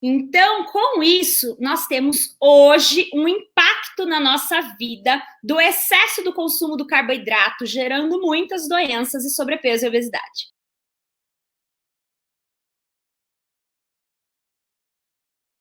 Então, com isso, nós temos hoje um impacto na nossa vida do excesso do consumo do carboidrato, gerando muitas doenças e sobrepeso e obesidade.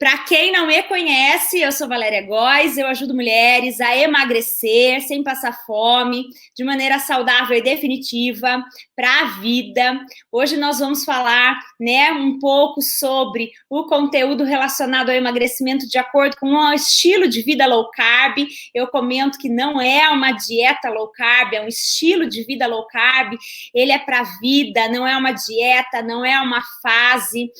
Para quem não me conhece, eu sou Valéria Góes, eu ajudo mulheres a emagrecer sem passar fome, de maneira saudável e definitiva para a vida. Hoje nós vamos falar, né, um pouco sobre o conteúdo relacionado ao emagrecimento de acordo com o estilo de vida low carb. Eu comento que não é uma dieta low carb, é um estilo de vida low carb. Ele é para a vida, não é uma dieta, não é uma fase.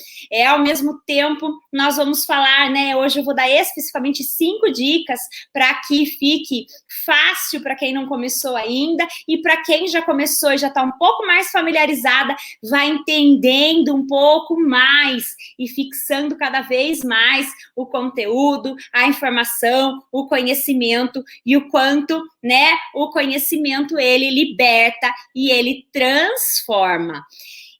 Ao mesmo tempo, nós vamos falar, né? Hoje eu vou dar especificamente 5 dicas para que fique fácil para quem não começou ainda e para quem já começou e já está um pouco mais familiarizada, vai entendendo um pouco mais e fixando cada vez mais o conteúdo, a informação, o conhecimento e o quanto, né, o conhecimento ele liberta e ele transforma.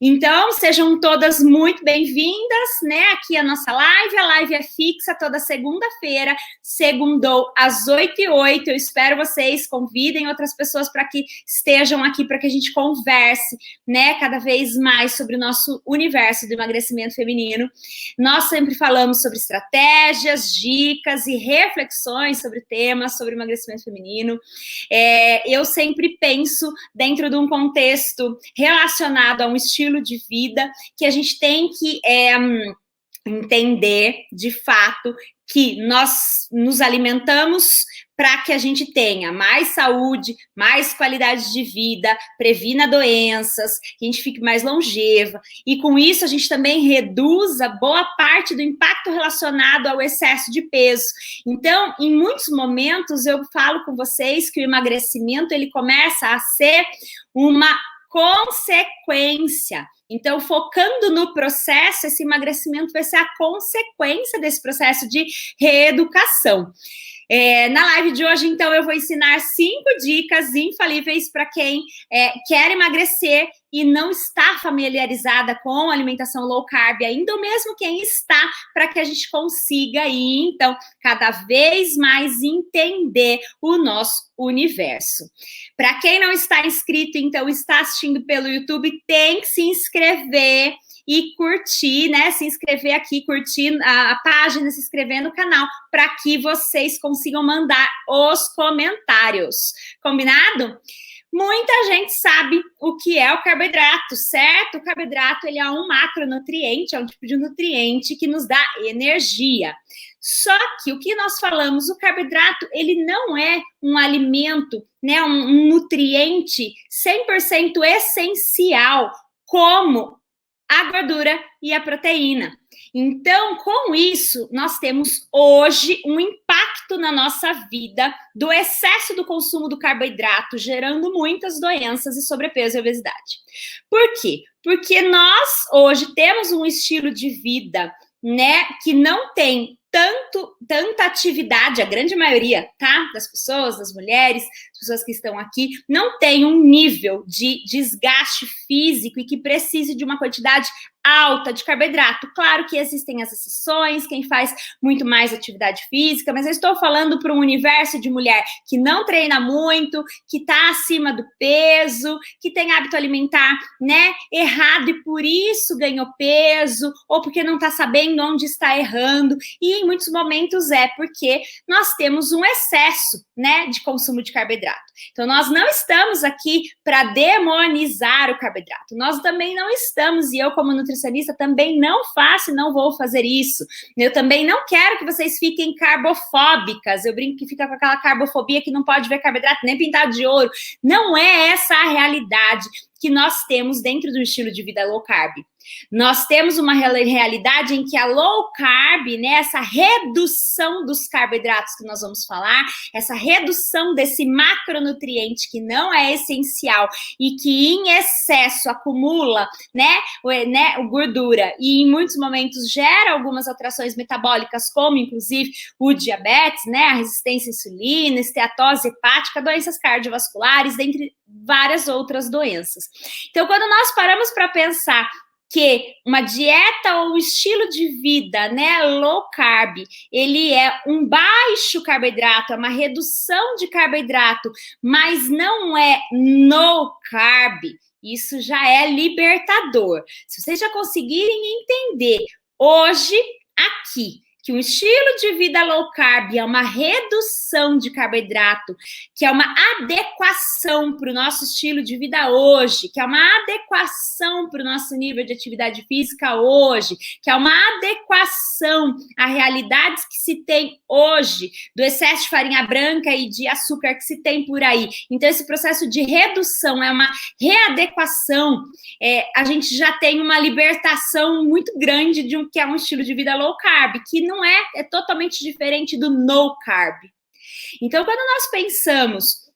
Então, sejam todas muito bem-vindas, né, aqui a nossa live. A live é fixa toda segunda-feira, segundou às 8h08. Eu espero vocês, convidem outras pessoas para que estejam aqui, para que a gente converse, né, cada vez mais sobre o nosso universo do emagrecimento feminino. Nós sempre falamos sobre estratégias, dicas e reflexões sobre temas, sobre emagrecimento feminino. Eu sempre penso dentro de um contexto relacionado a um estilo de vida que a gente tem que entender, de fato, que nós nos alimentamos para que a gente tenha mais saúde, mais qualidade de vida, previna doenças, que a gente fique mais longeva. E com isso a gente também reduza boa parte do impacto relacionado ao excesso de peso. Então, em muitos momentos, eu falo com vocês que o emagrecimento ele começa a ser uma consequência. Então, focando no processo, esse emagrecimento vai ser a consequência desse processo de reeducação. Na live de hoje, então, eu vou ensinar 5 dicas infalíveis para quem quer emagrecer e não está familiarizada com alimentação low carb ainda, ou mesmo quem está, para que a gente consiga aí, então, cada vez mais entender o nosso universo. Para quem não está inscrito, então, está assistindo pelo YouTube, tem que se inscrever e curtir, né? Se inscrever aqui, curtir a página, se inscrever no canal, para que vocês consigam mandar os comentários. Combinado? Muita gente sabe o que é o carboidrato, certo? O carboidrato ele é um macronutriente, é um tipo de nutriente que nos dá energia. Só que o que nós falamos, o carboidrato, ele não é um alimento, né, um nutriente 100% essencial, como a gordura e a proteína. Então, com isso, nós temos hoje um impacto na nossa vida do excesso do consumo do carboidrato, gerando muitas doenças e sobrepeso e obesidade. Por quê? Porque nós hoje temos um estilo de vida, né, que não tem tanta atividade, a grande maioria, tá? Das pessoas, das mulheres, das pessoas que estão aqui, não tem um nível de desgaste físico e que precise de uma quantidade alta de carboidrato. Claro que existem as exceções, quem faz muito mais atividade física, mas eu estou falando para um universo de mulher que não treina muito, que está acima do peso, que tem hábito alimentar, né, errado e por isso ganhou peso, ou porque não está sabendo onde está errando, e em muitos momentos é porque nós temos um excesso, né, de consumo de carboidrato. Então, nós não estamos aqui para demonizar o carboidrato. Nós também não estamos, e eu como nutricionista também não faço e não vou fazer isso. Eu também não quero que vocês fiquem carbofóbicas. Eu brinco que fica com aquela carbofobia que não pode ver carboidrato nem pintado de ouro. Não é essa a realidade que nós temos dentro do estilo de vida low carb. Nós temos uma realidade em que a low carb, né, essa redução dos carboidratos que nós vamos falar, essa redução desse macronutriente que não é essencial e que em excesso acumula, né, gordura e em muitos momentos gera algumas alterações metabólicas, como inclusive o diabetes, né, a resistência à insulina, esteatose hepática, doenças cardiovasculares, dentre várias outras doenças. Então, quando nós paramos para pensar que uma dieta ou estilo de vida, né, low carb, ele é um baixo carboidrato, é uma redução de carboidrato, mas não é no carb, isso já é libertador. Se vocês já conseguirem entender hoje, aqui, que um estilo de vida low carb é uma redução de carboidrato, que é uma adequação para o nosso estilo de vida hoje, que é uma adequação para o nosso nível de atividade física hoje, que é uma adequação a realidades que se tem hoje, do excesso de farinha branca e de açúcar que se tem por aí. Então, esse processo de redução é uma readequação, a gente já tem uma libertação muito grande de um que é um estilo de vida low carb, que não é totalmente diferente do no carb. Então, quando nós pensamos,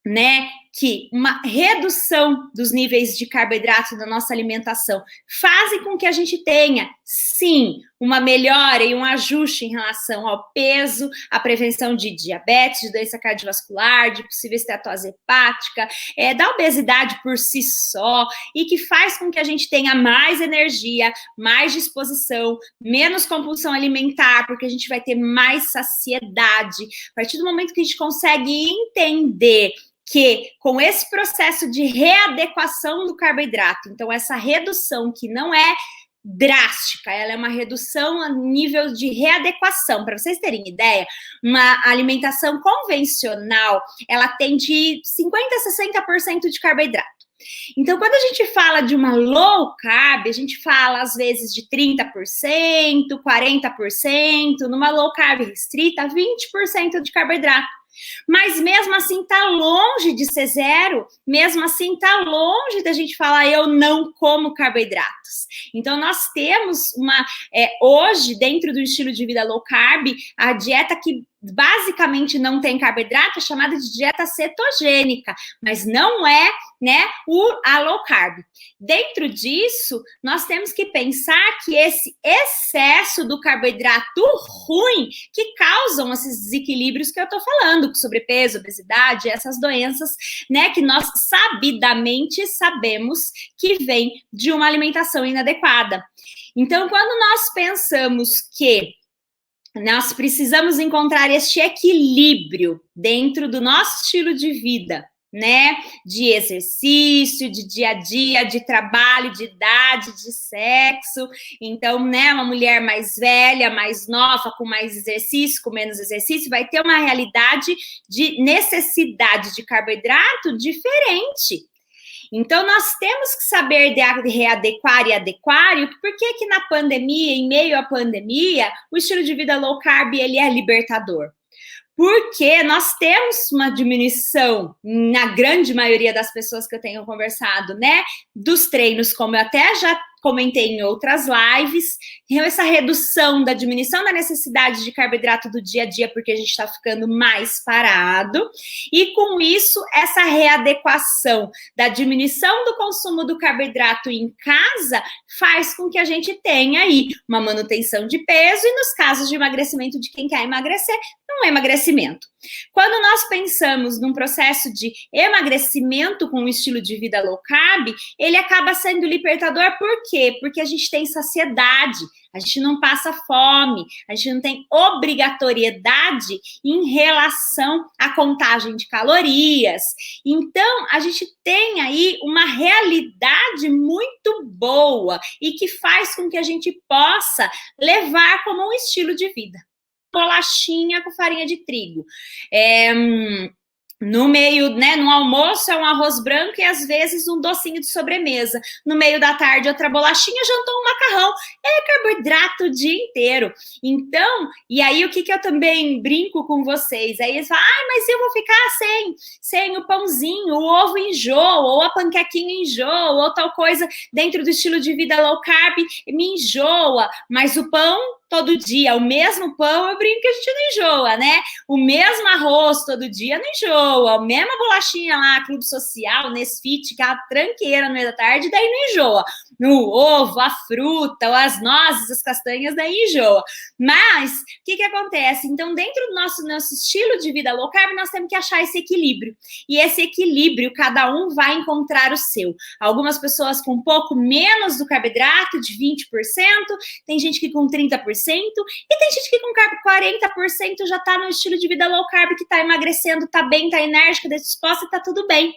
né, que uma redução dos níveis de carboidrato da nossa alimentação fazem com que a gente tenha, sim, uma melhora e um ajuste em relação ao peso, a prevenção de diabetes, de doença cardiovascular, de possível esteatose hepática, da obesidade por si só, e que faz com que a gente tenha mais energia, mais disposição, menos compulsão alimentar, porque a gente vai ter mais saciedade. A partir do momento que a gente consegue entender que com esse processo de readequação do carboidrato, então essa redução que não é drástica, ela é uma redução a nível de readequação. Para vocês terem ideia, uma alimentação convencional, ela tem de 50% a 60% de carboidrato. Então, quando a gente fala de uma low carb, a gente fala às vezes de 30%, 40%, numa low carb restrita, 20% de carboidrato. Mas mesmo assim está longe de ser zero, mesmo assim está longe da gente falar eu não como carboidratos. Então nós temos hoje, dentro do estilo de vida low carb, a dieta que basicamente não tem carboidrato é chamada de dieta cetogênica, mas não é, né, a low carb. Dentro disso, nós temos que pensar que esse excesso do carboidrato ruim que causam esses desequilíbrios que eu tô falando, sobrepeso, obesidade, essas doenças, né, que nós sabidamente sabemos que vem de uma alimentação inadequada. Então, quando nós pensamos que nós precisamos encontrar este equilíbrio dentro do nosso estilo de vida, né? De exercício, de dia a dia, de trabalho, de idade, de sexo. Então, né, uma mulher mais velha, mais nova, com mais exercício, com menos exercício, vai ter uma realidade de necessidade de carboidrato diferente. Então, nós temos que saber readequar e adequar, e por que que na pandemia, em meio à pandemia, o estilo de vida low carb, ele é libertador? Porque nós temos uma diminuição, na grande maioria das pessoas que eu tenho conversado, né, dos treinos, como eu até já comentei em outras lives, essa redução da diminuição da necessidade de carboidrato do dia a dia, porque a gente está ficando mais parado, e com isso, essa readequação da diminuição do consumo do carboidrato em casa faz com que a gente tenha aí uma manutenção de peso, e nos casos de emagrecimento de quem quer emagrecer, não é emagrecimento. Quando nós pensamos num processo de emagrecimento com um estilo de vida low carb, ele acaba sendo libertador, por quê? Porque a gente tem saciedade, a gente não passa fome, a gente não tem obrigatoriedade em relação à contagem de calorias. Então, a gente tem aí uma realidade muito boa e que faz com que a gente possa levar como um estilo de vida. Bolachinha com farinha de trigo. No meio, né, no almoço é um arroz branco e às vezes um docinho de sobremesa. No meio da tarde, outra bolachinha, jantou um macarrão. É carboidrato o dia inteiro. Então, e aí o que eu também brinco com vocês? Aí eles falam, mas eu vou ficar sem o pãozinho, o ovo enjoa, ou a panquequinha enjoa, ou tal coisa dentro do estilo de vida low carb me enjoa, mas o pão todo dia, o mesmo pão, eu brinco que a gente não enjoa, né? O mesmo arroz todo dia não enjoa, a mesma bolachinha lá, Clube Social, Nesfit, aquela tranqueira no meio da tarde, daí não enjoa. O ovo, a fruta, as nozes, as castanhas, daí enjoa. Mas, o que acontece? Então, dentro do nosso estilo de vida low carb, nós temos que achar esse equilíbrio. E esse equilíbrio, cada um vai encontrar o seu. Algumas pessoas com um pouco menos do carboidrato, de 20%, tem gente que com 30%, e tem gente que com 40% já está no estilo de vida low carb, que está emagrecendo, está bem, está enérgica, disposta, está tudo bem.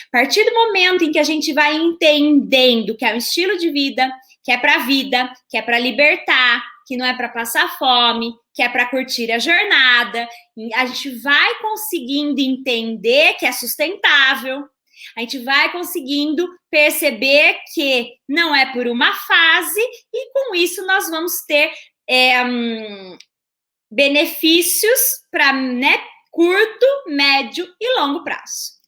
A partir do momento em que a gente vai entendendo que é um estilo de vida, que é para a vida, que é para libertar, que não é para passar fome, que é para curtir a jornada, a gente vai conseguindo entender que é sustentável, a gente vai conseguindo perceber que não é por uma fase, e com isso nós vamos ter benefícios para, né, curto, médio e longo prazo.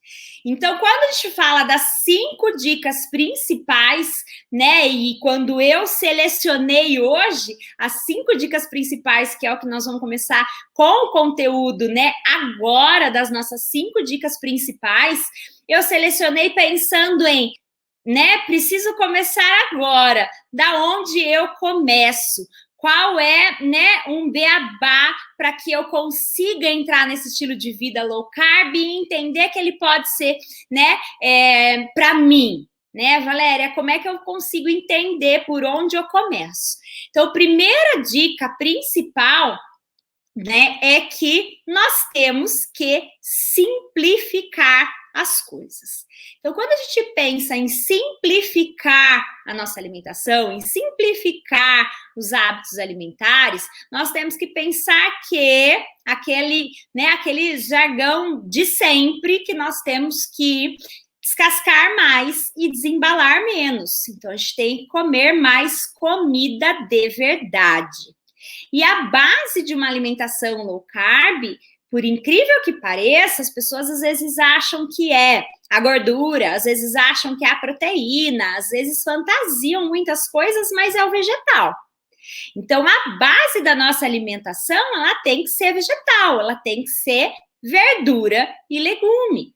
Então, quando a gente fala das 5 dicas principais, né, e quando eu selecionei hoje as 5 dicas principais, que é o que nós vamos começar com o conteúdo, né, agora, das nossas 5 dicas principais, eu selecionei pensando em, né, preciso começar agora, da onde eu começo? Qual é, né, um beabá para que eu consiga entrar nesse estilo de vida low carb e entender que ele pode ser, né, para mim, né, Valéria? Como é que eu consigo entender por onde eu começo? Então, a primeira dica principal, né, é que nós temos que simplificar as coisas. Então, quando a gente pensa em simplificar a nossa alimentação, em simplificar os hábitos alimentares, nós temos que pensar que aquele jargão de sempre, que nós temos que descascar mais e desembalar menos. Então, a gente tem que comer mais comida de verdade. E a base de uma alimentação low carb, por incrível que pareça, as pessoas às vezes acham que é a gordura, às vezes acham que é a proteína, às vezes fantasiam muitas coisas, mas é o vegetal. Então, a base da nossa alimentação, ela tem que ser vegetal, ela tem que ser verdura e legume.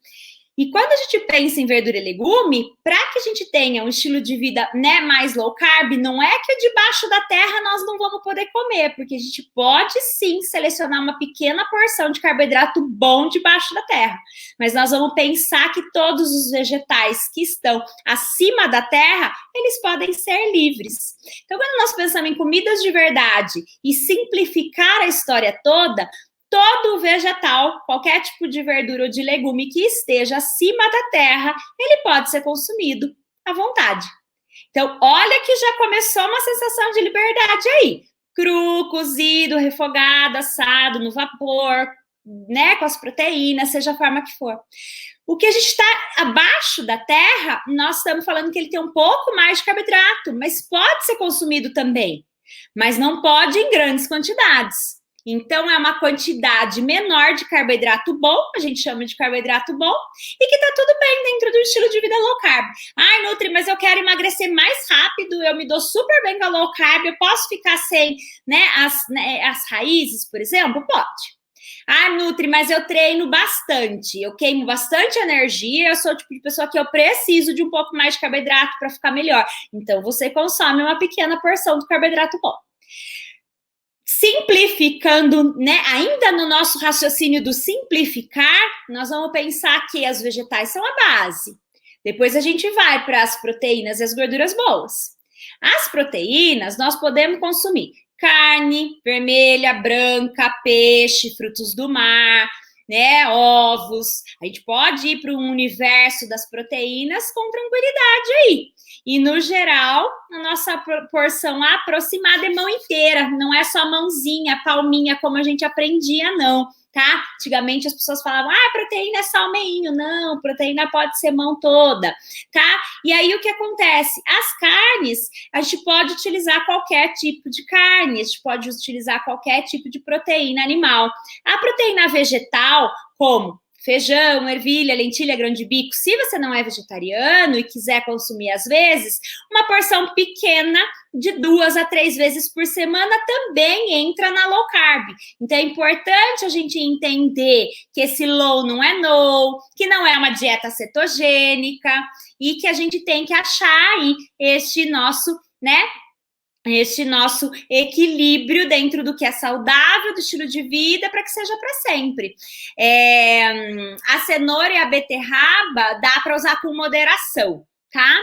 E quando a gente pensa em verdura e legume, para que a gente tenha um estilo de vida, né, mais low carb, não é que debaixo da terra nós não vamos poder comer, porque a gente pode sim selecionar uma pequena porção de carboidrato bom debaixo da terra, mas nós vamos pensar que todos os vegetais que estão acima da terra, eles podem ser livres. Então, quando nós pensamos em comidas de verdade e simplificar a história toda, todo vegetal, qualquer tipo de verdura ou de legume que esteja acima da terra, ele pode ser consumido à vontade. Então, olha que já começou uma sensação de liberdade aí. Cru, cozido, refogado, assado, no vapor, né, com as proteínas, seja a forma que for. O que a gente está abaixo da terra, nós estamos falando que ele tem um pouco mais de carboidrato, mas pode ser consumido também, mas não pode em grandes quantidades. Então, é uma quantidade menor de carboidrato bom, a gente chama de carboidrato bom, e que tá tudo bem dentro do estilo de vida low carb. Ai, Nutri, mas eu quero emagrecer mais rápido, eu me dou super bem com a low carb, eu posso ficar sem, né, as raízes, por exemplo? Pode. Ah, Nutri, mas eu treino bastante, eu queimo bastante energia, eu sou o tipo de pessoa que eu preciso de um pouco mais de carboidrato para ficar melhor. Então, você consome uma pequena porção do carboidrato bom. Simplificando, né, ainda no nosso raciocínio do simplificar, nós vamos pensar que as vegetais são a base. Depois a gente vai para as proteínas e as gorduras boas. As proteínas nós podemos consumir carne vermelha, branca, peixe, frutos do mar, né, ovos. A gente pode ir para um universo das proteínas com tranquilidade aí. E, no geral, a nossa porção aproximada é mão inteira, não é só mãozinha, palminha, como a gente aprendia, não, tá? Antigamente as pessoas falavam, proteína é só o meinho. Não, proteína pode ser mão toda, tá? E aí, o que acontece? As carnes, a gente pode utilizar qualquer tipo de carne, a gente pode utilizar qualquer tipo de proteína animal. A proteína vegetal, como feijão, ervilha, lentilha, grão de bico, se você não é vegetariano e quiser consumir às vezes, uma porção pequena de 2 a 3 vezes por semana também entra na low carb. Então, é importante a gente entender que esse low não é no, que não é uma dieta cetogênica e que a gente tem que achar aí este nosso, né, este nosso equilíbrio dentro do que é saudável, do estilo de vida, para que seja para sempre. A cenoura e a beterraba dá para usar com moderação, tá?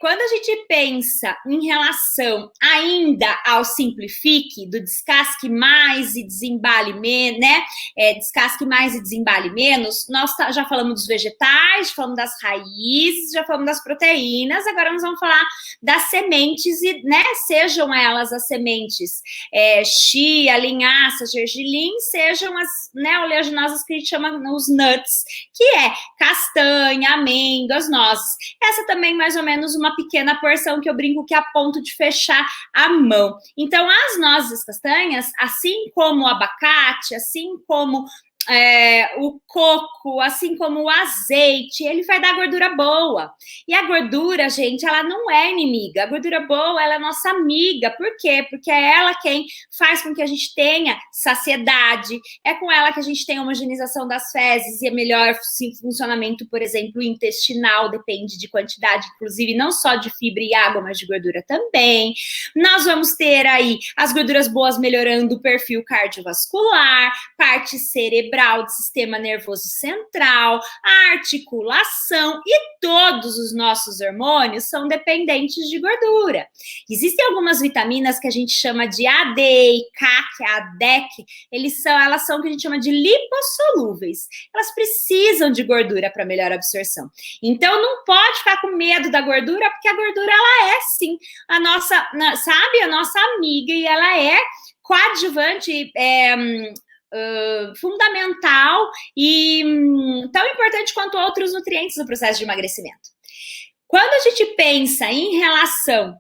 Quando a gente pensa em relação ainda ao simplifique, do descasque mais e desembale menos, né? Descasque mais e desembale menos, nós já falamos dos vegetais, já falamos das raízes, já falamos das proteínas, agora nós vamos falar das sementes, e, né, sejam elas as sementes chia, linhaça, gergelim, sejam as, né, oleaginosas que a gente chama os nuts, que é castanha, amêndoas, nozes. Essa também mais ou menos uma pequena porção que eu brinco que é a ponto de fechar a mão. Então, as nozes castanhas, assim como o abacate, assim como o coco, assim como o azeite, ele vai dar gordura boa. E a gordura, gente, ela não é inimiga. A gordura boa, ela é nossa amiga. Por quê? Porque é ela quem faz com que a gente tenha saciedade, é com ela que a gente tem homogeneização das fezes e melhor funcionamento, por exemplo, intestinal, depende de quantidade, inclusive não só de fibra e água, mas de gordura também. Nós vamos ter aí as gorduras boas melhorando o perfil cardiovascular, parte cerebral, do sistema nervoso central, a articulação e todos os nossos hormônios são dependentes de gordura. Existem algumas vitaminas que a gente chama de A, D e K, que é a DEC, elas são o que a gente chama de lipossolúveis. Elas precisam de gordura para melhor absorção. Então, não pode ficar com medo da gordura, porque a gordura, ela é, sim, a nossa, sabe, a nossa amiga, e ela é coadjuvante, fundamental e tão importante quanto outros nutrientes no processo de emagrecimento. Quando a gente pensa em relação,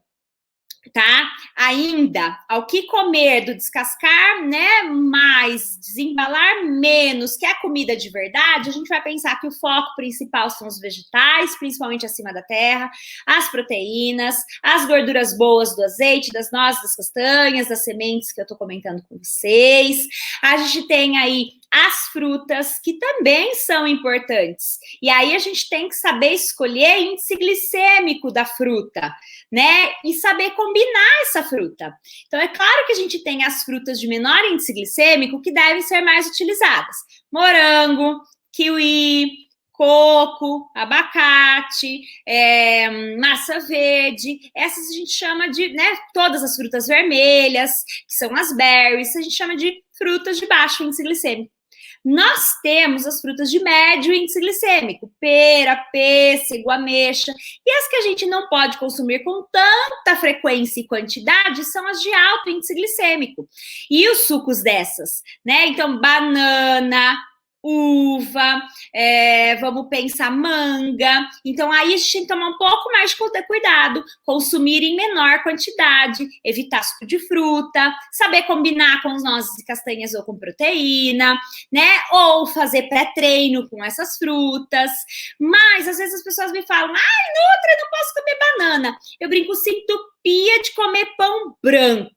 tá, ainda ao que comer, do descascar, né, mais, desembalar menos, que é a comida de verdade, a gente vai pensar que o foco principal são os vegetais, principalmente acima da terra, as proteínas, as gorduras boas do azeite, das nozes, das castanhas, das sementes que eu tô comentando com vocês. A gente tem aí as frutas, que também são importantes. E aí a gente tem que saber escolher índice glicêmico da fruta, né? E saber combinar essa fruta. Então, é claro que a gente tem as frutas de menor índice glicêmico que devem ser mais utilizadas. Morango, kiwi, coco, abacate, massa verde, essas a gente chama de, né, todas as frutas vermelhas, que são as berries, a gente chama de frutas de baixo índice glicêmico. Nós temos as frutas de médio índice glicêmico, pera, pêssego, ameixa, e as que a gente não pode consumir com tanta frequência e quantidade são as de alto índice glicêmico. E os sucos dessas, né? Então, banana, uva, vamos pensar manga. Então, aí a gente tem que tomar um pouco mais de cuidado, consumir em menor quantidade, evitar suco de fruta, saber combinar com os nozes e castanhas ou com proteína, né? Ou fazer pré-treino com essas frutas. Mas, às vezes, as pessoas me falam, ai, Nutra, eu não posso comer banana. Eu brinco, sinto de comer pão branco,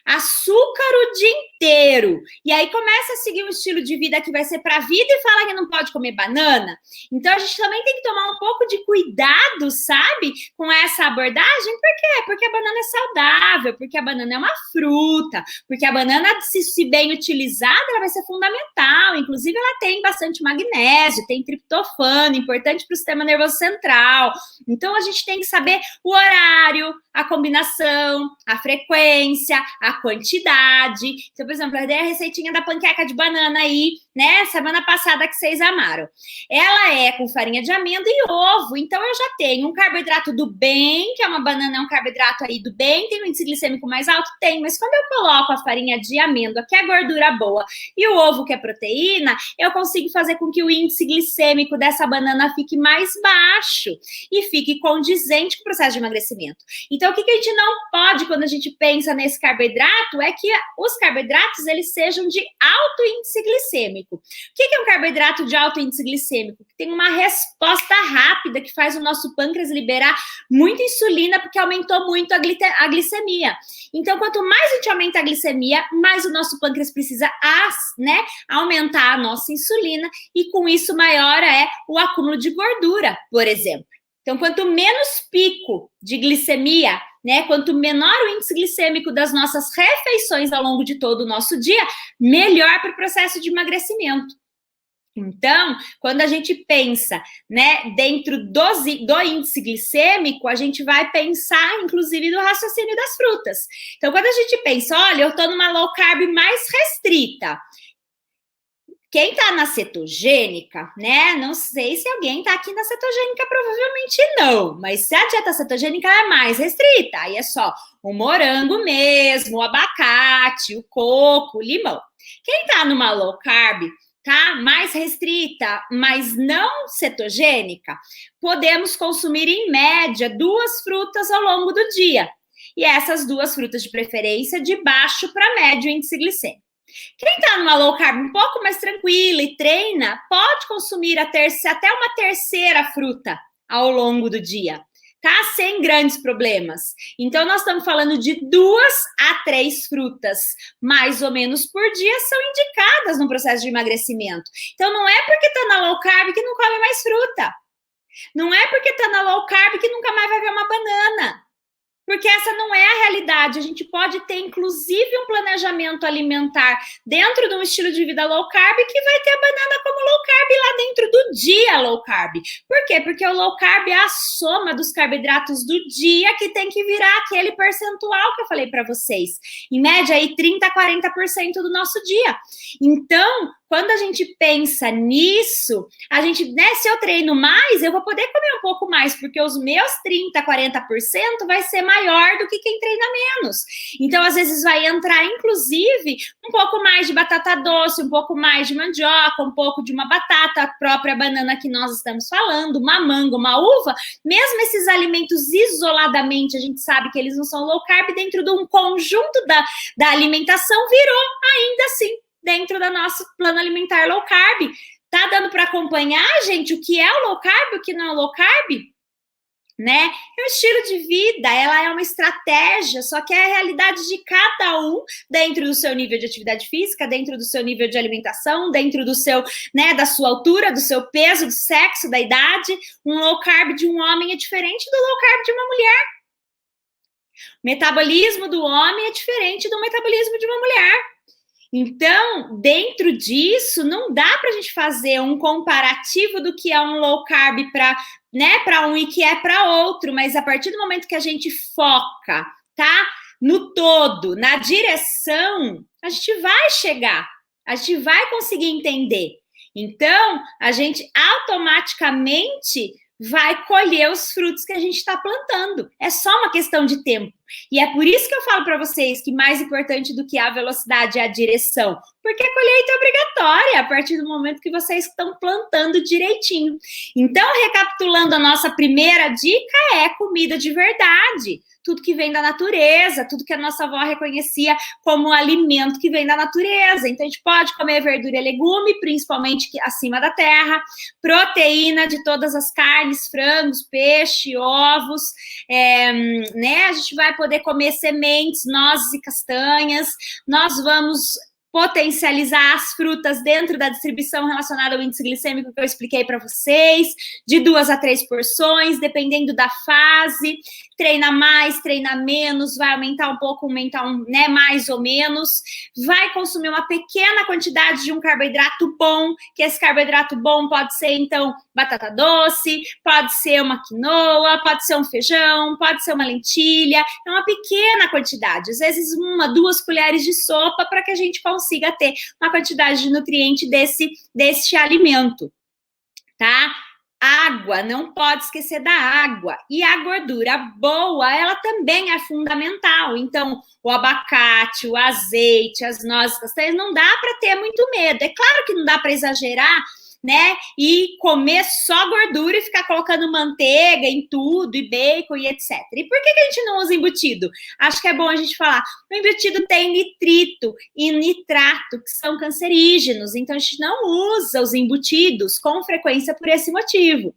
açúcar o dia inteiro, e aí começa a seguir um estilo de vida que vai ser para a vida e fala que não pode comer banana. Então a gente também tem que tomar um pouco de cuidado, sabe, com essa abordagem. Por quê? Porque a banana é saudável, porque a banana é uma fruta, porque a banana, se bem utilizada, ela vai ser fundamental. Inclusive, ela tem bastante magnésio, tem triptofano, importante para o sistema nervoso central. Então a gente tem que saber o horário, a combinação, a frequência, a quantidade. Então, por exemplo, eu dei a receitinha da panqueca de banana aí, né, semana passada, que vocês amaram. Ela é com farinha de amêndoa e ovo, então eu já tenho um carboidrato do bem, que é uma banana, é um carboidrato aí do bem, tem um índice glicêmico mais alto? Tem, mas quando eu coloco a farinha de amêndoa, que é gordura boa, e o ovo, que é proteína, eu consigo fazer com que o índice glicêmico dessa banana fique mais baixo e fique condizente com o processo de emagrecimento. Então, o que a gente não pode, quando a gente pensa nesse carboidrato, é que os carboidratos, eles sejam de alto índice glicêmico. O que é um carboidrato de alto índice glicêmico? Que tem uma resposta rápida, que faz o nosso pâncreas liberar muita insulina, porque aumentou muito a glicemia. Então, quanto mais a gente aumenta a glicemia, mais o nosso pâncreas precisa, né, aumentar a nossa insulina, e com isso maior é o acúmulo de gordura, por exemplo. Então, quanto menos pico de glicemia, né? Quanto menor o índice glicêmico das nossas refeições ao longo de todo o nosso dia, melhor para o processo de emagrecimento. Então, quando a gente pensa, né, dentro do índice glicêmico, a gente vai pensar, inclusive, no raciocínio das frutas. Então, quando a gente pensa, olha, eu estou numa low carb mais restrita, quem está na cetogênica, né? Não sei se alguém está aqui na cetogênica, provavelmente não. Mas se a dieta cetogênica é mais restrita, aí é só o morango mesmo, o abacate, o coco, o limão. Quem está numa low carb, tá? Mais restrita, mas não cetogênica, podemos consumir em média 2 frutas ao longo do dia. E essas 2 frutas de preferência de baixo para médio índice glicêmico. Quem está numa low carb um pouco mais tranquila e treina, pode consumir até uma terceira fruta ao longo do dia, tá? Sem grandes problemas. Então, nós estamos falando de 2 a 3 frutas, mais ou menos por dia, são indicadas no processo de emagrecimento. Então, não é porque está na low carb que não come mais fruta. Não é porque está na low carb que nunca mais vai ver uma banana. Porque essa não é a realidade. A gente pode ter, inclusive, um planejamento alimentar dentro de um estilo de vida low carb que vai ter a banana como low carb lá dentro do dia low carb. Por quê? Porque o low carb é a soma dos carboidratos do dia que tem que virar aquele percentual que eu falei para vocês. Em média, aí, 30% a 40% do nosso dia. Então, quando a gente pensa nisso, a gente, né, se eu treino mais, eu vou poder comer um pouco mais, porque os meus 30%, 40% vai ser maior do que quem treina menos. Então, às vezes, vai entrar, inclusive, um pouco mais de batata doce, um pouco mais de mandioca, um pouco de uma batata, a própria banana que nós estamos falando, uma manga, uma uva. Mesmo esses alimentos isoladamente, a gente sabe que eles não são low carb, dentro de um conjunto da alimentação, virou ainda assim dentro do nosso plano alimentar low carb. Tá dando para acompanhar, gente, o que é o low carb, o que não é low carb? Né? É um estilo de vida, ela é uma estratégia, só que é a realidade de cada um dentro do seu nível de atividade física, dentro do seu nível de alimentação, dentro do seu, né, da sua altura, do seu peso, do sexo, da idade. Um low carb de um homem é diferente do low carb de uma mulher. O metabolismo do homem é diferente do metabolismo de uma mulher. Então, dentro disso, não dá para a gente fazer um comparativo do que é um low carb para, né, para um e que é para outro, mas a partir do momento que a gente foca, tá, no todo, na direção, a gente vai chegar, a gente vai conseguir entender. Então, a gente automaticamente vai colher os frutos que a gente está plantando. É só uma questão de tempo. E é por isso que eu falo para vocês que mais importante do que a velocidade é a direção. Porque a colheita é obrigatória a partir do momento que vocês estão plantando direitinho. Então, recapitulando, a nossa primeira dica é comida de verdade. Tudo que vem da natureza, tudo que a nossa avó reconhecia como alimento que vem da natureza. Então, a gente pode comer verdura e legume, principalmente acima da terra, proteína de todas as carnes, frangos, peixe, ovos, né? A gente vai poder comer sementes, nozes e castanhas. Nós vamos potencializar as frutas dentro da distribuição relacionada ao índice glicêmico que eu expliquei para vocês, de 2 a 3 porções, dependendo da fase. Treina mais, treina menos, vai aumentar um pouco, aumentar né, mais ou menos. Vai consumir uma pequena quantidade de um carboidrato bom, que esse carboidrato bom pode ser, então, batata doce, pode ser uma quinoa, pode ser um feijão, pode ser uma lentilha. É uma pequena quantidade, às vezes 1, 2 colheres de sopa, para que a gente consiga ter uma quantidade de nutriente desse alimento, tá? Água, não pode esquecer da água. E a gordura boa, ela também é fundamental. Então, o abacate, o azeite, as nozes, castanhas, não dá para ter muito medo. É claro que não dá para exagerar, né? E comer só gordura e ficar colocando manteiga em tudo, e bacon e etc. E por que a gente não usa embutido? Acho que é bom a gente falar. O embutido tem nitrito e nitrato, que são cancerígenos. Então, a gente não usa os embutidos com frequência por esse motivo.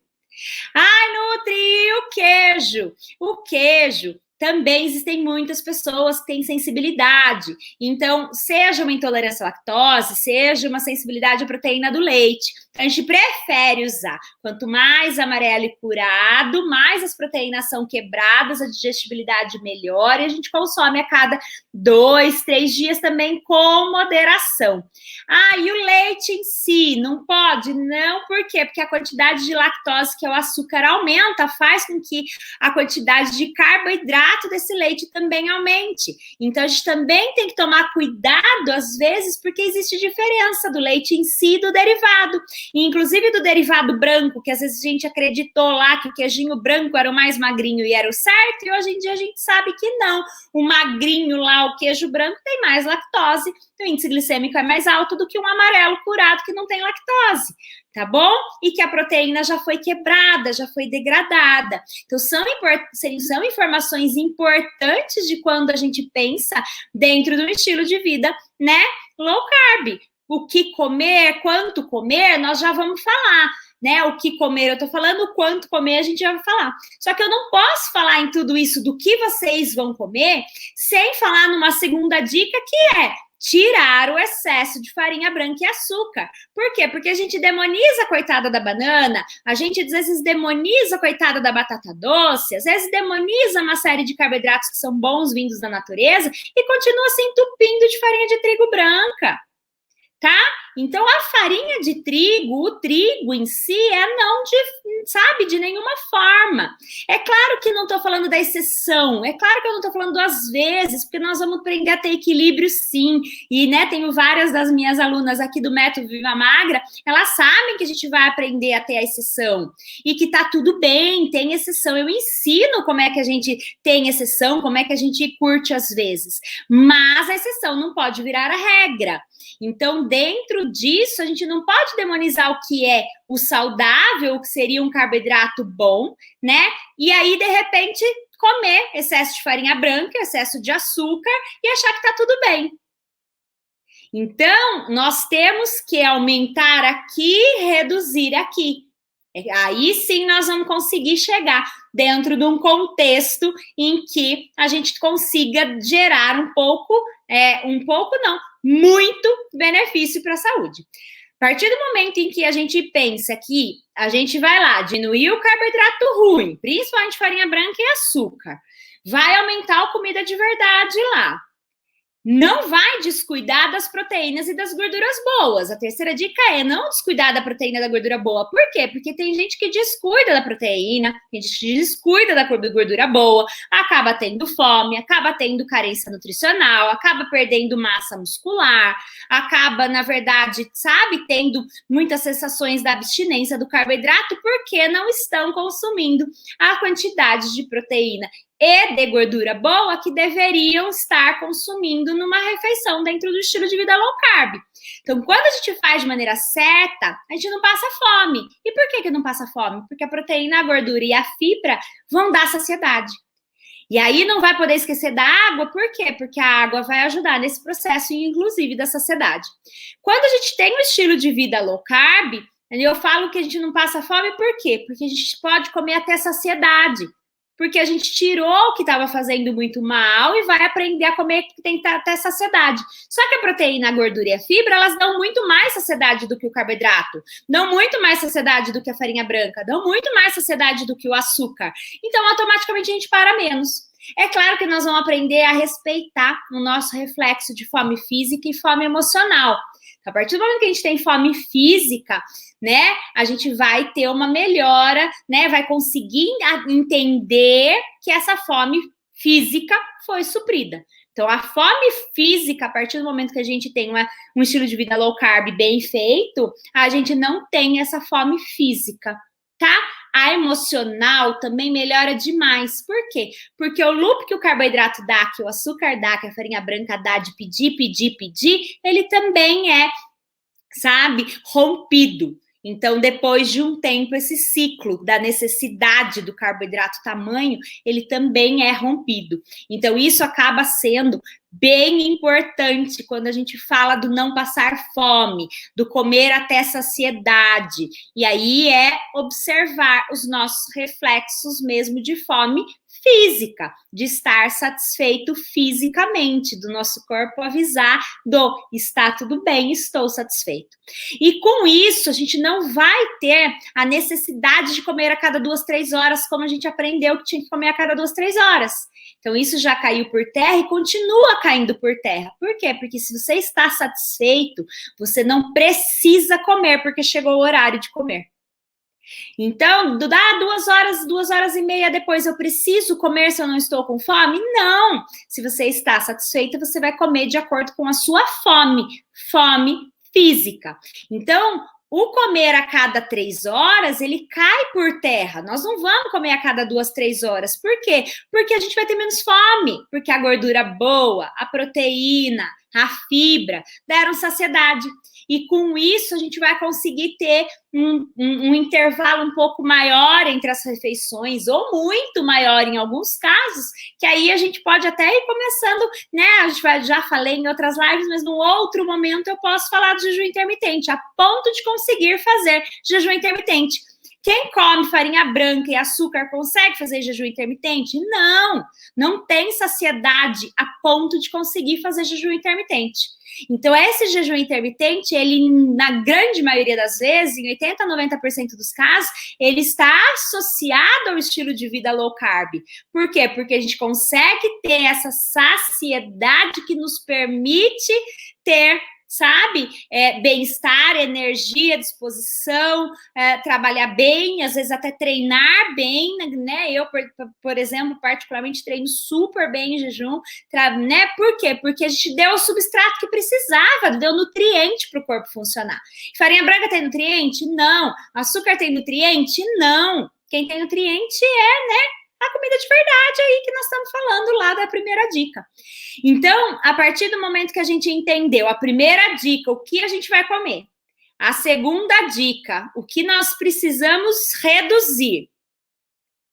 Ai, Nutri, o queijo. O queijo também existem muitas pessoas que têm sensibilidade. Então, seja uma intolerância à lactose, seja uma sensibilidade à proteína do leite. A gente prefere usar. Quanto mais amarelo e curado, mais as proteínas são quebradas, a digestibilidade melhora e a gente consome a cada 2, 3 dias também com moderação. Ah, e o leite em si, não pode? Não, por quê? Porque a quantidade de lactose, que é o açúcar, aumenta, faz com que a quantidade de carboidrato desse leite também aumente. Então, a gente também tem que tomar cuidado, às vezes, porque existe diferença do leite em si e do derivado. E, inclusive, do derivado branco, que às vezes a gente acreditou lá que o queijinho branco era o mais magrinho e era o certo, e hoje em dia a gente sabe que não. O magrinho lá, o queijo branco, tem mais lactose, o índice glicêmico é mais alto do que um amarelo curado que não tem lactose, tá bom? E que a proteína já foi quebrada, já foi degradada. Então, são informações importantes de quando a gente pensa dentro do estilo de vida, né, low carb. O que comer, quanto comer, nós já vamos falar, né? O que comer, eu tô falando, o quanto comer, a gente já vai falar. Só que eu não posso falar em tudo isso do que vocês vão comer sem falar numa segunda dica, que é tirar o excesso de farinha branca e açúcar. Por quê? Porque a gente demoniza a coitada da banana, a gente às vezes demoniza a coitada da batata doce, às vezes demoniza uma série de carboidratos que são bons vindos da natureza e continua se entupindo de farinha de trigo branca. Tá? Então, a farinha de trigo, o trigo em si, de nenhuma forma. É claro que não estou falando da exceção, é claro que eu não estou falando às vezes, porque nós vamos aprender a ter equilíbrio sim. E, né, tenho várias das minhas alunas aqui do Método Viva Magra, elas sabem que a gente vai aprender a ter a exceção. E que tá tudo bem, tem exceção. Eu ensino como é que a gente tem exceção, como é que a gente curte às vezes. Mas a exceção não pode virar a regra. Então, dentro disso, a gente não pode demonizar o que é o saudável, o que seria um carboidrato bom, né? E aí, de repente, comer excesso de farinha branca, excesso de açúcar e achar que tá tudo bem. Então, nós temos que aumentar aqui, reduzir aqui. Aí sim nós vamos conseguir chegar dentro de um contexto em que a gente consiga gerar muito benefício para a saúde. A partir do momento em que a gente pensa que a gente vai lá diminuir o carboidrato ruim, principalmente farinha branca e açúcar, vai aumentar a comida de verdade lá. Não vai descuidar das proteínas e das gorduras boas. A terceira dica é não descuidar da proteína e da gordura boa. Por quê? Porque tem gente que descuida da proteína, tem gente que descuida da gordura boa, acaba tendo fome, acaba tendo carência nutricional, acaba perdendo massa muscular, acaba, na verdade, tendo muitas sensações da abstinência do carboidrato porque não estão consumindo a quantidade de proteína e de gordura boa que deveriam estar consumindo numa refeição dentro do estilo de vida low carb. Então, quando a gente faz de maneira certa, a gente não passa fome. E por que não passa fome? Porque a proteína, a gordura e a fibra vão dar saciedade. E aí não vai poder esquecer da água, por quê? Porque a água vai ajudar nesse processo, inclusive, da saciedade. Quando a gente tem um estilo de vida low carb, eu falo que a gente não passa fome, por quê? Porque a gente pode comer até saciedade. Porque a gente tirou o que estava fazendo muito mal e vai aprender a comer que tem até saciedade. Só que a proteína, a gordura e a fibra, elas dão muito mais saciedade do que o carboidrato, dão muito mais saciedade do que a farinha branca, dão muito mais saciedade do que o açúcar. Então, automaticamente, a gente para menos. É claro que nós vamos aprender a respeitar o nosso reflexo de fome física e fome emocional. A partir do momento que a gente tem fome física, né, a gente vai ter uma melhora, né, vai conseguir entender que essa fome física foi suprida. Então, a fome física, a partir do momento que a gente tem um estilo de vida low carb bem feito, a gente não tem essa fome física, tá? A emocional também melhora demais. Por quê? Porque o loop que o carboidrato dá, que o açúcar dá, que a farinha branca dá de pedir, ele também é, rompido. Então, depois de um tempo, esse ciclo da necessidade do carboidrato tamanho, ele também é rompido. Então, isso acaba sendo bem importante quando a gente fala do não passar fome, do comer até saciedade. E aí é observar os nossos reflexos mesmo de fome física, de estar satisfeito fisicamente, do nosso corpo avisar está tudo bem, estou satisfeito. E com isso, a gente não vai ter a necessidade de comer a cada 2, 3 horas, como a gente aprendeu que tinha que comer a cada 2, 3 horas. Então, isso já caiu por terra e continua caindo por terra. Por quê? Porque se você está satisfeito, você não precisa comer, porque chegou o horário de comer. Então, dá 2 horas e meia depois, eu preciso comer se eu não estou com fome? Não! Se você está satisfeita, você vai comer de acordo com a sua fome física. Então, o comer a cada 3 horas, ele cai por terra. Nós não vamos comer a cada 2, 3 horas. Por quê? Porque a gente vai ter menos fome. Porque a gordura boa, a proteína, a fibra deram saciedade. E com isso, a gente vai conseguir ter um intervalo um pouco maior entre as refeições, ou muito maior em alguns casos, que aí a gente pode até ir começando, né? Já falei em outras lives, mas num outro momento eu posso falar do jejum intermitente, a ponto de conseguir fazer jejum intermitente. Quem come farinha branca e açúcar consegue fazer jejum intermitente? Não, não tem saciedade a ponto de conseguir fazer jejum intermitente. Então, esse jejum intermitente, ele, na grande maioria das vezes, em 80% a 90% dos casos, ele está associado ao estilo de vida low carb. Por quê? Porque a gente consegue ter essa saciedade que nos permite ter, sabe, bem-estar, energia, disposição, trabalhar bem, às vezes até treinar bem, né? Eu, por exemplo, particularmente treino super bem em jejum, né? Por quê? Porque a gente deu o substrato que precisava, deu nutriente para o corpo funcionar. Farinha branca tem nutriente? Não. Açúcar tem nutriente? Não. Quem tem nutriente a comida de verdade aí que nós estamos falando lá da primeira dica. Então, a partir do momento que a gente entendeu a primeira dica, o que a gente vai comer, a segunda dica, o que nós precisamos reduzir,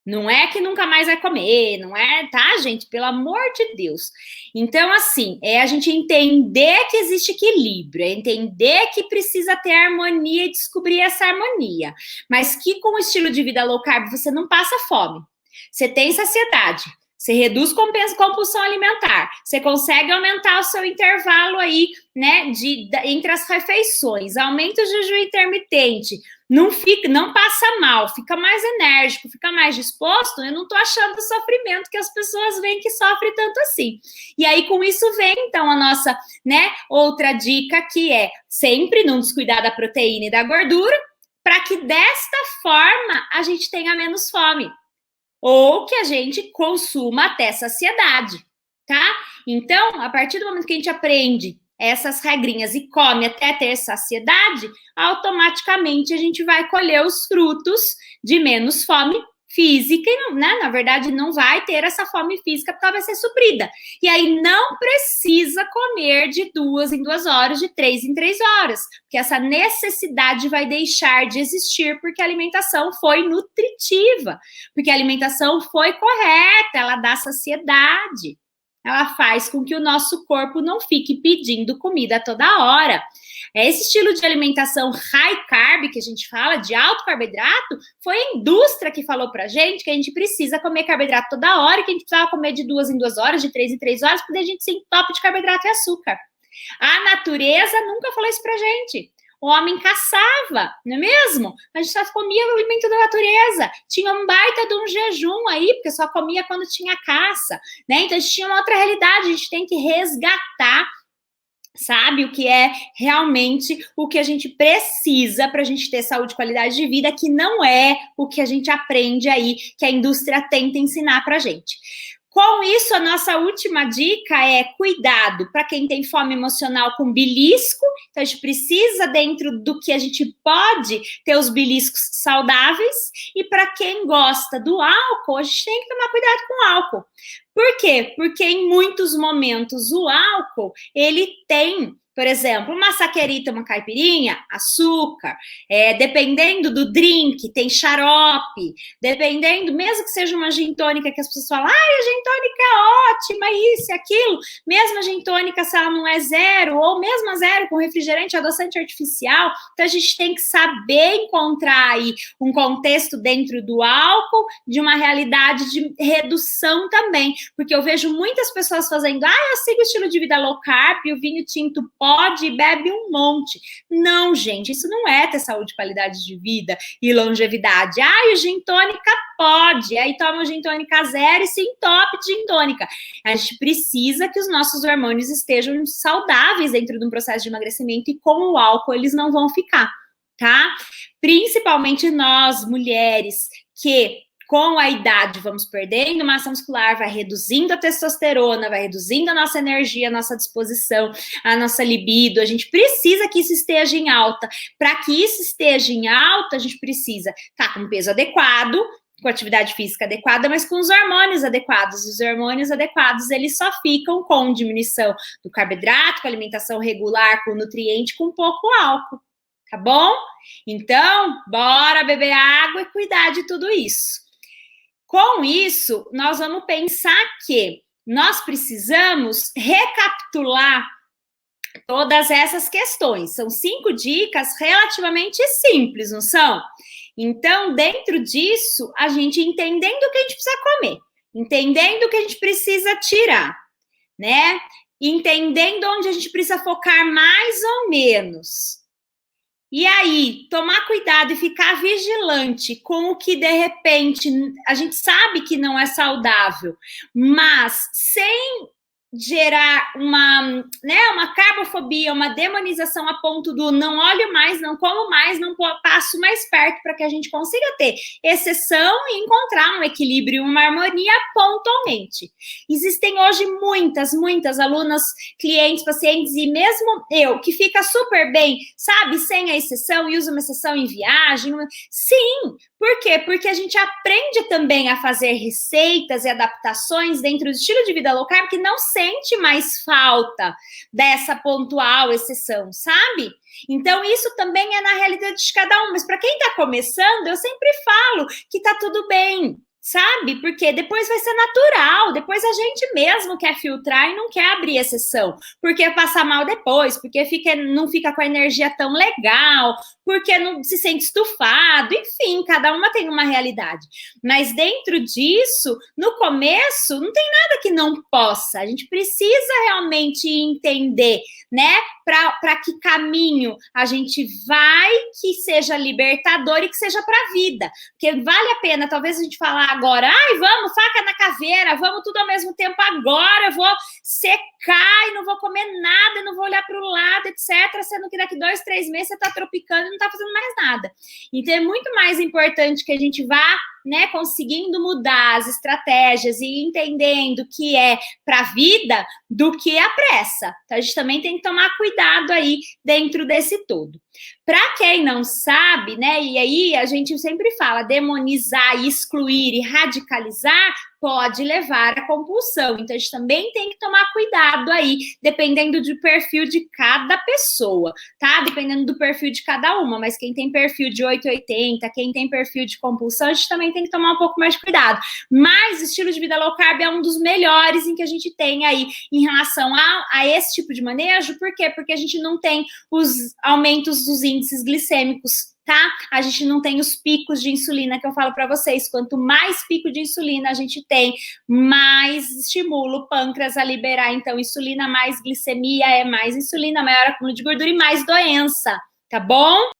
não é que nunca mais vai comer, não é, tá, gente? Pelo amor de Deus. Então, assim, é a gente entender que existe equilíbrio, é entender que precisa ter harmonia e descobrir essa harmonia, mas que com o estilo de vida low carb você não passa fome. Você tem saciedade, você reduz compulsão alimentar, você consegue aumentar o seu intervalo aí, né, entre as refeições, aumenta o jejum intermitente, não passa mal, fica mais enérgico, fica mais disposto. Eu não tô achando o sofrimento que as pessoas veem que sofrem tanto assim. E aí, com isso vem, então, a nossa, né, outra dica, que é sempre não descuidar da proteína e da gordura, para que desta forma a gente tenha menos fome. Ou que a gente consuma até saciedade, tá? Então, a partir do momento que a gente aprende essas regrinhas e come até ter saciedade, automaticamente a gente vai colher os frutos de menos fome física, e, né, na verdade, não vai ter essa fome física porque ela vai ser suprida. E aí não precisa comer de 2 em 2 horas, de 3 em 3 horas, porque essa necessidade vai deixar de existir porque a alimentação foi nutritiva, porque a alimentação foi correta, ela dá saciedade. Ela faz com que o nosso corpo não fique pedindo comida toda hora. Esse estilo de alimentação high carb, que a gente fala, de alto carboidrato, foi a indústria que falou pra gente que a gente precisa comer carboidrato toda hora, que a gente precisava comer de 2 em 2 horas, de 3 em 3 horas, porque a gente se entope de carboidrato e açúcar. A natureza nunca falou isso pra gente. O homem caçava, não é mesmo? A gente só comia o alimento da natureza. Tinha um baita de um jejum aí, porque só comia quando tinha caça, né? Então, a gente tinha uma outra realidade, a gente tem que resgatar, sabe, o que é realmente o que a gente precisa para a gente ter saúde e qualidade de vida, que não é o que a gente aprende aí, que a indústria tenta ensinar para a gente. Com isso, a nossa última dica é cuidado para quem tem fome emocional com belisco. Então, a gente precisa, dentro do que a gente pode, ter os beliscos saudáveis. E para quem gosta do álcool, a gente tem que tomar cuidado com o álcool. Por quê? Porque em muitos momentos o álcool, ele tem Por exemplo, uma saquerita, uma caipirinha, açúcar. Dependendo do drink, tem xarope. Dependendo, mesmo que seja uma gin tônica, que as pessoas falam, a gin tônica é ótima, isso e aquilo. Mesmo a gin tônica, se ela não é zero, ou mesmo a zero com refrigerante, adoçante artificial, então a gente tem que saber encontrar aí um contexto dentro do álcool, de uma realidade de redução também. Porque eu vejo muitas pessoas fazendo, eu sigo o estilo de vida low carb, o vinho tinto pode e bebe um monte. Não, gente, isso não é ter saúde, qualidade de vida e longevidade. O gin tônica pode, aí toma o gin tônica zero e se entope de gin tônica. A gente precisa que os nossos hormônios estejam saudáveis dentro de um processo de emagrecimento e com o álcool eles não vão ficar, tá? Principalmente nós, mulheres, que com a idade vamos perdendo massa muscular, vai reduzindo a testosterona, vai reduzindo a nossa energia, a nossa disposição, a nossa libido. A gente precisa que isso esteja em alta. Para que isso esteja em alta, a gente precisa estar com peso adequado, com atividade física adequada, mas com os hormônios adequados. Os hormônios adequados, eles só ficam com diminuição do carboidrato, com alimentação regular, com nutriente, com pouco álcool. Tá bom? Então, bora beber água e cuidar de tudo isso. Com isso, nós vamos pensar que nós precisamos recapitular todas essas questões. São 5 dicas relativamente simples, não são? Então, dentro disso, a gente entendendo o que a gente precisa comer, entendendo o que a gente precisa tirar, né? Entendendo onde a gente precisa focar mais ou menos. E aí, tomar cuidado e ficar vigilante com o que, de repente, a gente sabe que não é saudável, mas sem gerar uma carbofobia, uma demonização a ponto do não olho mais, não como mais, não passo mais perto, para que a gente consiga ter exceção e encontrar um equilíbrio, uma harmonia pontualmente. Existem hoje muitas alunas, clientes, pacientes e mesmo eu, que fica super bem, sabe, sem a exceção e usa uma exceção em viagem. Sim, por quê? Porque a gente aprende também a fazer receitas e adaptações dentro do estilo de vida low carb que não sente mais falta dessa pontual exceção, sabe? Então, isso também é na realidade de cada um. Mas para quem está começando, eu sempre falo que tá tudo bem, sabe? Porque depois vai ser natural, depois a gente mesmo quer filtrar e não quer abrir exceção, porque passar mal depois, porque não fica com a energia tão legal, porque não se sente estufado, enfim, cada uma tem uma realidade. Mas dentro disso, no começo, não tem nada que não possa, a gente precisa realmente entender, né, para que caminho a gente vai que seja libertador e que seja para a vida, porque vale a pena, talvez a gente falar agora, vamos, faca na caveira, vamos tudo ao mesmo tempo agora, eu vou secar e não vou comer nada, não vou olhar para o lado, etc, sendo que daqui 2, 3 meses você está tropicando e não está fazendo mais nada. Então é muito mais importante que a gente vá, né, conseguindo mudar as estratégias e entendendo que é para a vida do que a pressa. Então, a gente também tem que tomar cuidado aí dentro desse todo. Para quem não sabe, né, e aí a gente sempre fala, demonizar, excluir e radicalizar pode levar à compulsão. Então, a gente também tem que tomar cuidado aí, dependendo do perfil de cada pessoa, tá? Dependendo do perfil de cada uma, mas quem tem perfil de 880, quem tem perfil de compulsão, a gente também tem que tomar um pouco mais de cuidado. Mas estilo de vida low carb é um dos melhores em que a gente tem aí em relação a esse tipo de manejo. Por quê? Porque a gente não tem os aumentos dos índices glicêmicos, tá? A gente não tem os picos de insulina que eu falo para vocês. Quanto mais pico de insulina a gente tem, mais estimula o pâncreas a liberar. Então, insulina mais glicemia é mais insulina, maior acúmulo de gordura e mais doença, tá bom?